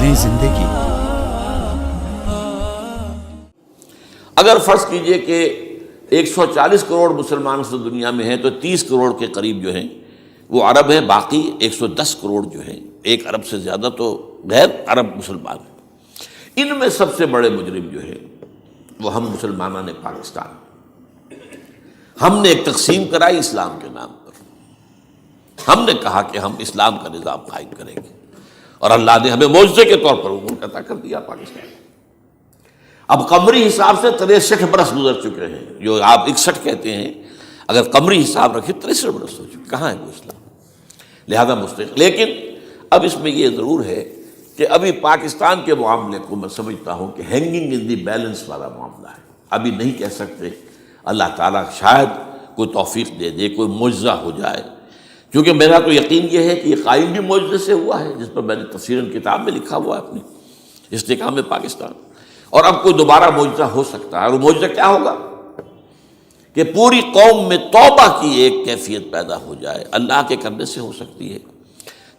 نئی زندگی۔ اگر فرض کیجئے کہ 140 کروڑ مسلمان اس دنیا میں ہیں تو 30 کروڑ کے قریب جو ہیں وہ عرب ہیں، باقی 110 کروڑ جو ہیں، 1 ارب سے زیادہ تو غیر عرب مسلمان ہیں۔ ان میں سب سے بڑے مجرم جو ہے وہ ہم مسلمانوں نے پاکستان، ہم نے ایک تقسیم کرائی اسلام کے نام پر۔ ہم نے کہا کہ ہم اسلام کا نظام قائم کریں گے اور اللہ نے ہمیں معجزے کے طور پر وہ ملک عطا کر دیا پاکستان۔ اب قمری حساب سے 63 برس گزر چکے ہیں، جو آپ 61 کہتے ہیں، اگر قمری حساب رکھیں 63 برس ہو چکے، کہاں ہے وہ اسلام؟ لہذا مستقل۔ لیکن اب اس میں یہ ضرور ہے کہ ابھی پاکستان کے معاملے کو میں سمجھتا ہوں کہ ہینگنگ ان دی بیلنس والا معاملہ ہے۔ ابھی نہیں کہہ سکتے، اللہ تعالیٰ شاید کوئی توفیق دے دے، کوئی معجزہ ہو جائے، کیونکہ میرا تو یقین یہ ہے کہ یہ قائم بھی معجزے سے ہوا ہے، جس پر میں نے تفسیراً کتاب میں لکھا ہوا ہے اپنی استحکام پاکستان، اور اب کوئی دوبارہ معجزہ ہو سکتا ہے۔ اور وہ معجزہ کیا ہوگا کہ پوری قوم میں توبہ کی ایک کیفیت پیدا ہو جائے، اللہ کے کرنے سے ہو سکتی ہے۔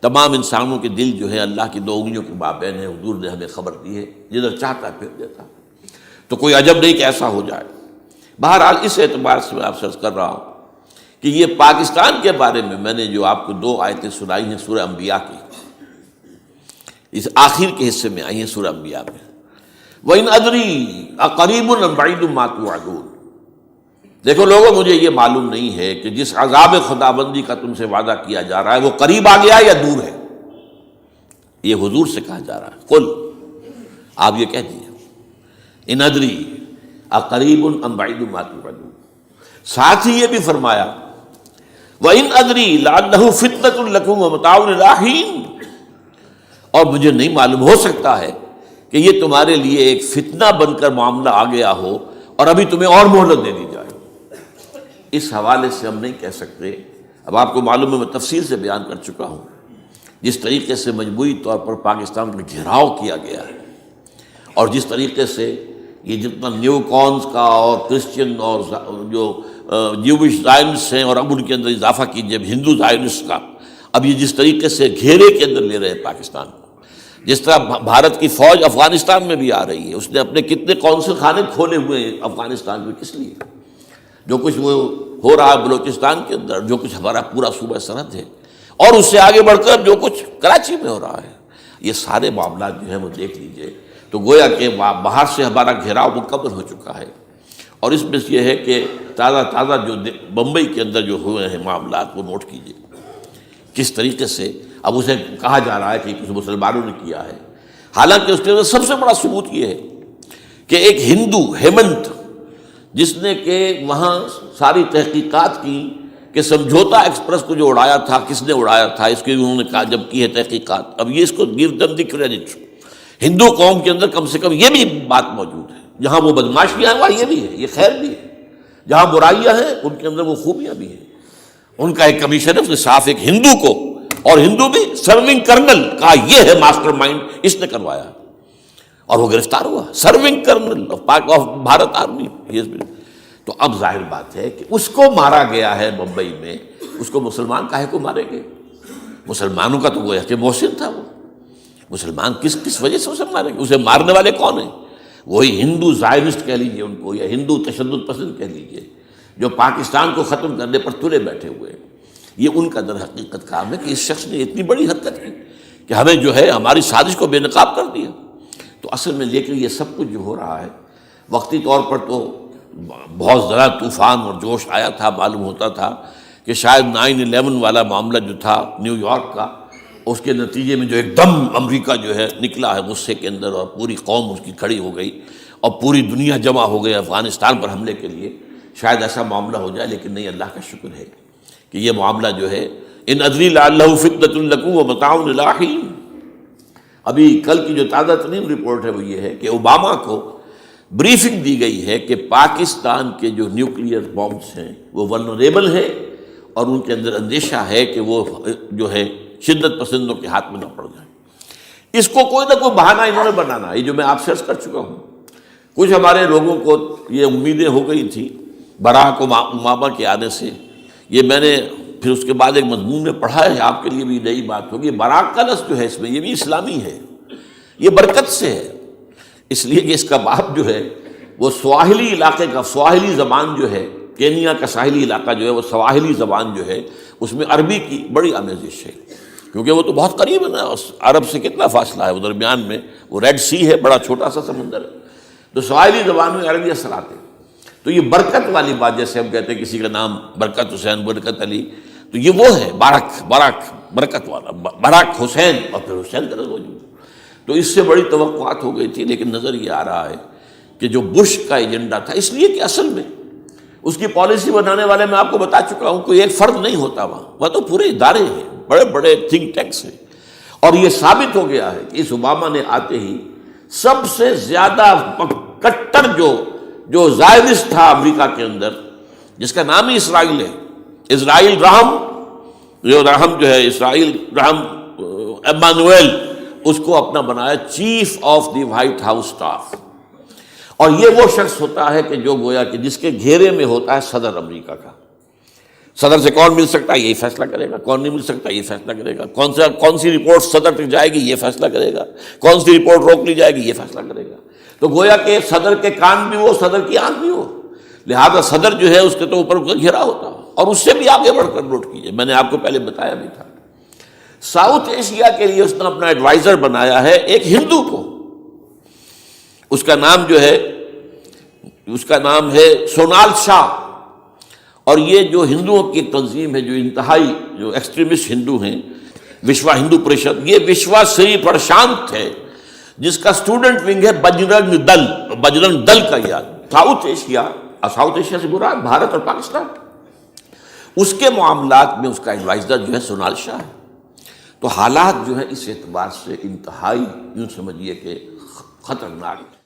تمام انسانوں کے دل جو ہے اللہ کی 2 انگلیوں کے مابین ہے، حضور نے ہمیں خبر دی ہے، جدھر چاہتا ہے پھر دیتا ہے، تو کوئی عجب نہیں کہ ایسا ہو جائے۔ بہرحال اس اعتبار سے میں آپ سے عرض کر رہا ہوں کہ یہ پاکستان کے بارے میں نے جو آپ کو 2 آیتیں سنائی ہیں سورہ انبیاء کی، اس آخر کے حصے میں آئی ہیں سورہ انبیاء میں، وَإِنْ أَدْرِي أَقَرِيبٌ أَمْ بَعِيدٌ مَا تُوعَدُونَ۔ دیکھو لوگوں، مجھے یہ معلوم نہیں ہے کہ جس عذاب خداوندی کا تم سے وعدہ کیا جا رہا ہے وہ قریب آ گیا یا دور ہے۔ یہ حضور سے کہا جا رہا ہے، قل، آپ یہ کہہ دیجیے، إِنْ أَدْرِي أَقَرِيبٌ أَمْ بَعِيدٌ مَا تُوعَدُونَ۔ ساتھ ہی یہ بھی فرمایا وَإِنْ أَدْرِي لَعَلَّهُ فِتْنَةٌ لَكُمْ وَمَتَاعٌ إِلَىٰ حِينٍ، اور مجھے نہیں معلوم، ہو سکتا ہے کہ یہ تمہارے لیے ایک فتنہ بن کر معاملہ آ گیا ہو اور ابھی تمہیں اور مہلت دے دی جائے۔ اس حوالے سے ہم نہیں کہہ سکتے، اب آپ کو معلوم ہے میں تفصیل سے بیان کر چکا ہوں جس طریقے سے مجموعی طور پر پاکستان کا گھیراؤ کیا گیا ہے، اور جس طریقے سے یہ جتنا نیو کونز کا اور کرسچن اور جو جیوش زائنسٹ ہیں، اور اب ان کے اندر اضافہ کیجیے اب ہندو زائنسٹ کا، اب یہ جس طریقے سے گھیرے کے اندر لے رہے ہیں پاکستان کو، جس طرح بھارت کی فوج افغانستان میں بھی آ رہی ہے، اس نے اپنے کتنے قونصل خانے کھولے ہوئے ہیں افغانستان میں، کس لیے؟ جو کچھ وہ ہو رہا ہے بلوچستان کے اندر، جو کچھ ہمارا پورا صوبہ سرحد ہے، اور اس سے آگے بڑھ کر جو کچھ کراچی میں ہو رہا ہے، یہ سارے معاملات جو ہیں وہ دیکھ لیجئے تو گویا کہ باہر سے ہمارا گھیراؤ مکمل ہو چکا ہے۔ اور اس میں یہ ہے کہ تازہ جو بمبئی کے اندر جو ہوئے ہیں معاملات وہ نوٹ کیجئے، کس طریقے سے اب اسے کہا جا رہا ہے کہ کچھ مسلمانوں نے کیا ہے، حالانکہ اس کے اندر سب سے بڑا ثبوت یہ ہے کہ ایک ہندو ہیمنت، جس نے کہ وہاں ساری تحقیقات کی کہ سمجھوتا ایکسپریس کو جو اڑایا تھا کس نے اڑایا تھا، اس کی انہوں نے کہا جب کی ہے تحقیقات، ب یہ اس کو گیو دم دی کریڈٹ۔ ہندو قوم کے اندر کم سے کم یہ بھی بات موجود ہے، جہاں وہ بدماشیاں ہیں وہاں یہ بھی ہے، یہ خیر بھی ہے، جہاں برائیاں ہیں ان کے اندر وہ خوبیاں بھی ہیں۔ ان کا ایک کمیشن ہے، اس نے صاف ایک ہندو کو، اور ہندو بھی سرونگ کرنل کا یہ ہے ماسٹر مائنڈ، اس نے کروایا اور وہ گرفتار ہوا، serving kernel of Bharat army. تو اب ظاہر بات ہے کہ اس کو مارا گیا ہے بمبئی میں، اس کو مسلمان کاہے کو مارے گے؟ مسلمانوں کا تو وہ کہ محسن تھا، وہ مسلمان کس وجہ سے اسے مارے گے؟ اسے مارنے والے کون ہیں؟ وہی ہندو زائنسٹ کہہ لیجئے ان کو، یا ہندو تشدد پسند کہہ لیجئے، جو پاکستان کو ختم کرنے پر تلے بیٹھے ہوئے ہیں۔ یہ ان کا در حقیقت کام ہے کہ اس شخص نے اتنی بڑی حرکت کی کہ ہمیں جو ہے ہماری سازش کو بے نقاب کر دیا۔ تو اصل میں لیکن یہ سب کچھ جو ہو رہا ہے وقتی طور پر تو بہت ذرا طوفان اور جوش آیا تھا، معلوم ہوتا تھا کہ شاید 9/11 والا معاملہ جو تھا نیو یارک کا، اس کے نتیجے میں جو ایک دم امریکہ جو ہے نکلا ہے غصے کے اندر، اور پوری قوم اس کی کھڑی ہو گئی اور پوری دنیا جمع ہو گئی افغانستان پر حملے کے لیے، شاید ایسا معاملہ ہو جائے، لیکن نہیں، اللہ کا شکر ہے کہ یہ معاملہ جو ہے ان ادری لعلہ فتنۃ لکم ومتاع الی حین۔ ابھی کل کی جو تازہ ترین رپورٹ ہے وہ یہ ہے کہ اوباما کو بریفنگ دی گئی ہے کہ پاکستان کے جو نیوکلیئر بامبس ہیں وہ ولنریبل ہیں، اور ان کے اندر اندیشہ ہے کہ وہ جو ہے شدت پسندوں کے ہاتھ میں نہ پڑ جائیں۔ اس کو کوئی نہ کوئی بہانہ انہوں نے بنانا، یہ جو میں آپ سے عرض کر چکا ہوں۔ کچھ ہمارے لوگوں کو یہ امیدیں ہو گئی تھی براک اوباما کے آنے سے، یہ میں نے پھر اس کے بعد ایک مضمون میں پڑھا ہے، آپ کے لیے بھی نئی بات ہوگی۔ براک کا لفظ جو ہے اس میں یہ بھی اسلامی ہے، یہ برکت سے ہے، اس لیے کہ اس کا باپ جو ہے وہ سواحلی علاقے کا، سواحلی زبان جو ہے، کینیا کا ساحلی علاقہ جو ہے وہ سواحلی زبان جو ہے اس میں عربی کی بڑی آمیزش ہے، کیونکہ وہ تو بہت قریب ہے نا، عرب سے کتنا فاصلہ ہے، وہ درمیان میں وہ ریڈ سی ہے، بڑا چھوٹا سا سمندر ہے، تو سواحلی زبان میں عربی اثرات ہیں۔ تو یہ برکت والی بات، جیسے ہم کہتے ہیں کسی کا نام برکت حسین، برکت علی، تو یہ وہ ہے بارک برکت والا، بارک حسین، اور پھر حسین کا وجود۔ تو اس سے بڑی توقعات ہو گئی تھی، لیکن نظر یہ آ رہا ہے کہ جو بش کا ایجنڈا تھا، اس لیے کہ اصل میں اس کی پالیسی بنانے والے میں آپ کو بتا چکا ہوں، کوئی ایک فرد نہیں ہوتا وہاں تو پورے ادارے ہیں، بڑے بڑے تھنک ٹینکس ہیں، اور یہ ثابت ہو گیا ہے کہ اس اوباما نے آتے ہی سب سے زیادہ کٹر جو زائرسٹ تھا امریکہ کے اندر، جس کا نام ہی اسرائیل ہے، اسرائیل رحم، جو ہے اسرائیل رحم ایمانویل، اس کو اپنا بنایا chief of the white house staff. اور یہ وہ شخص ہوتا ہے کہ جو گویا کہ جس کے گھیرے میں ہوتا ہے صدر امریکہ کا۔ صدر سے کون مل سکتا ہے، یہی فیصلہ کرے گا، کون نہیں مل سکتا یہ فیصلہ کرے گا، کون سی رپورٹ صدر تک جائے گی یہ فیصلہ کرے گا، کون سی رپورٹ روک لی جائے گی یہ فیصلہ کرے گا۔ تو گویا کہ صدر کے کان بھی ہو، صدر کی آنکھ بھی ہو، لہذا صدر جو ہے اس کے تو اوپر گھیرا ہوتا ہے۔ اور اس سے بھی آگے بڑھ کر نوٹ کیجیے، میں نے آپ کو پہلے بتایا بھی تھا، ساؤتھ ایشیا کے لیے اس نے اپنا ایڈوائزر بنایا ہے ایک ہندو کو، اس کا نام ہے سونال شاہ۔ اور یہ جو ہندوؤں کی تنظیم ہے، جو انتہائی جو ایکسٹریمسٹ ہندو ہیں، وشوا ہندو پریشد، یہ وشوا سری پرشانت ہے، جس کا اسٹوڈنٹ ونگ ہے بجرنگ دل کا یاد۔ ساؤتھ ایشیا سے مراد بھارت اور پاکستان، اس کے معاملات میں اس کا ایڈوائزر جو ہے سونال شاہ ہے۔ تو حالات جو ہے اس اعتبار سے انتہائی یوں سمجھیے کہ خطرناک